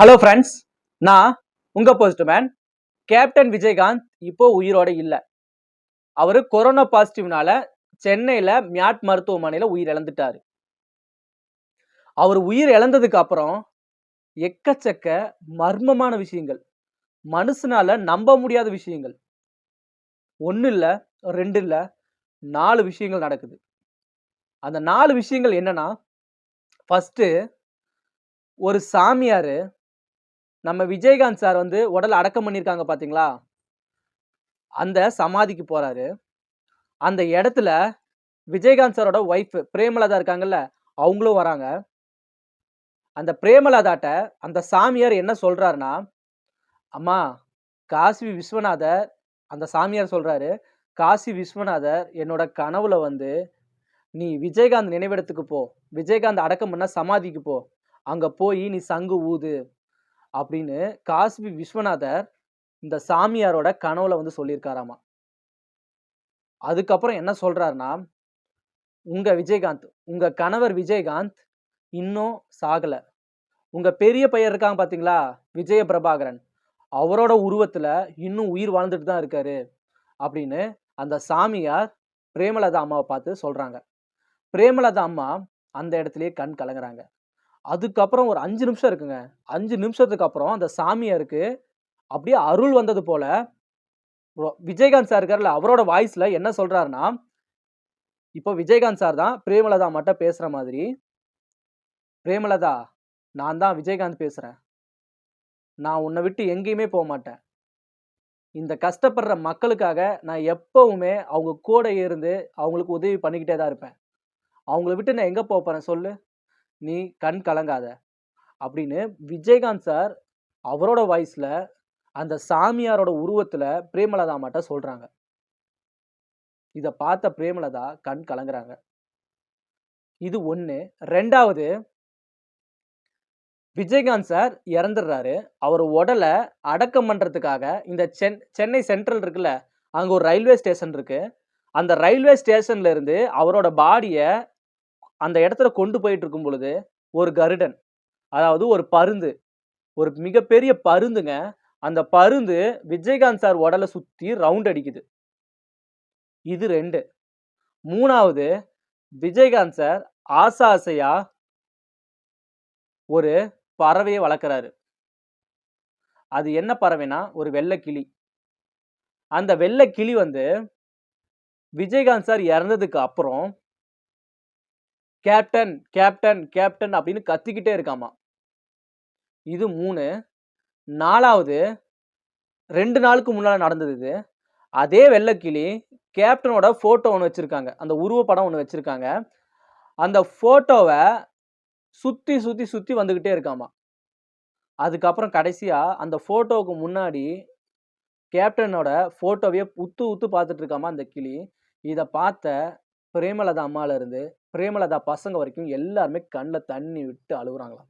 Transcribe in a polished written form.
Hello friends, நான் உங்க postman captain Vijayakanth இப்போ உயிரோட இல்லை. அவரு கொரோனா பாசிட்டிவ்னால சென்னையில மியாட் மருத்துவமனையில உயிர் இழந்துட்டாரு. அவர் உயிர் இழந்ததுக்கு அப்புறம் எக்கச்சக்க மர்மமான விஷயங்கள், மனுஷனால நம்ப முடியாத விஷயங்கள், ஒன்னு இல்ல, ரெண்டு இல்ல, 4 விஷயங்கள் நடக்குது. அந்த 4 விஷயங்கள் என்னன்னா, ஃபர்ஸ்ட் ஒரு சாமியாரு நம்ம விஜயகாந்த் சார் வந்து உடல் அடக்கம் பண்ணியிருக்காங்க பாத்தீங்களா, அந்த சமாதிக்கு போறாரு. அந்த இடத்துல விஜயகாந்த் சாரோட ஒய்ஃப் பிரேமலதா இருக்காங்கல்ல, அவங்களும் வராங்க. அந்த பிரேமலதாட்ட அந்த சாமியார் என்ன சொல்றாருன்னா, அம்மா காசி விஸ்வநாதர், அந்த சாமியார் சொல்றாரு, காசி விஸ்வநாதர் என்னோட கனவுல வந்து நீ விஜயகாந்த் நினைவிடத்துக்கு போ, விஜயகாந்த் அடக்கம் பண்ண சமாதிக்கு போ, அங்க போய் நீ சங்கு ஊது அப்படின்னு காசி விஸ்வநாதர் இந்த சாமியாரோட கனவுல வந்து சொல்லியிருக்காராமா. அதுக்கப்புறம் என்ன சொல்றாருன்னா, உங்க கணவர் விஜயகாந்த் இன்னும் சாகல. உங்க பெரிய பையன் இருக்காங்க பாத்தீங்களா, விஜய பிரபாகரன், அவரோட உருவத்துல இன்னும் உயிர் வாழ்ந்துட்டு தான் இருக்காரு அப்படின்னு அந்த சாமியார் பிரேமலதா அம்மாவை பார்த்து சொல்றாங்க. பிரேமலதா அம்மா அந்த இடத்துலயே கண் கலங்குறாங்க. அதுக்கப்புறம் ஒரு 5 நிமிஷம் இருக்குங்க. 5 நிமிஷத்துக்கு அப்புறம் அந்த சாமியாருக்கு அப்படியே அருள் வந்தது போல விஜயகாந்த் சார் இருக்காருல்ல, அவரோட வாய்ஸ்ல என்ன சொல்றாருன்னா, இப்போ விஜயகாந்த் சார் தான் பிரேமலதா அம்மாட்ட பேசுற மாதிரி, பிரேமலதா, நான் தான் விஜயகாந்த் பேசுறேன். நான் உன்னை விட்டு எங்கேயுமே போமாட்டேன். இந்த கஷ்டப்படுற மக்களுக்காக நான் எப்பவுமே அவங்க கூட இருந்து அவங்களுக்கு உதவி பண்ணிக்கிட்டே தான் இருப்பேன். அவங்கள விட்டு நான் எங்க போறேன் சொல்லு? நீ கண் கலங்காத. அப்படின்னு விஜயகாந்த் சார் அவரோட வாய்ஸ்ல அந்த சாமியாரோட உருவத்துல பிரேமலதா அம்மாட்ட சொல்றாங்க. இத பார்த்த பிரேமலதா கண் கலங்குறாங்க. இது 1. 2வது, விஜயகாந்த் சார் இறந்துடுறாரு. அவர் உடல அடக்கம் பண்றதுக்காக இந்த சென்னை சென்ட்ரல் இருக்குல்ல, அங்க ஒரு ரயில்வே ஸ்டேஷன் இருக்கு. அந்த ரயில்வே ஸ்டேஷன்ல இருந்து அவரோட பாடிய அந்த இடத்துல கொண்டு போயிட்டு இருக்கும் பொழுது, ஒரு கருடன், அதாவது ஒரு பருந்து, ஒரு மிகப்பெரிய பருந்துங்க. அந்த பருந்து விஜயகாந்த் சார் உடல சுத்தி ரவுண்ட் அடிக்குது. இது 2. 3வது, விஜயகாந்த் சார் ஆசையா ஒரு பறவைய வளர்க்குறாரு. அது என்ன பறவைனா, ஒரு வெள்ளைக்கிளி. அந்த வெள்ளைக்கிளி வந்து விஜயகாந்த் சார் இறந்ததுக்கு அப்புறம் கேப்டன், கேப்டன், கேப்டன் அப்படின்னு கத்திக்கிட்டே இருக்காமா. இது 3. 4வது, 2 நாளுக்கு முன்னால நடந்தது இது. அதே வெள்ளைக்கிளி கேப்டனோட போட்டோ ஒண்ணு வச்சிருக்காங்க. அந்த உருவப்படம் ஒண்ணு வச்சிருக்காங்க. அந்த போட்டோவ சுத்தி, சுத்தி, சுத்தி வந்துகிட்டே இருக்காமா. அதுக்கப்புறம் கடைசியா அந்த போட்டோவுக்கு முன்னாடி கேப்டனோட போட்டோவையே உத்து உத்து பார்த்துட்டு இருக்காமா அந்த கிளி. இத பார்த்த பிரேமலதா அம்மால இருந்து பிரேமலதா பசங்க வரைக்கும் எல்லாருமே கண்ல தண்ணி விட்டு அழுவுறாங்களாம்.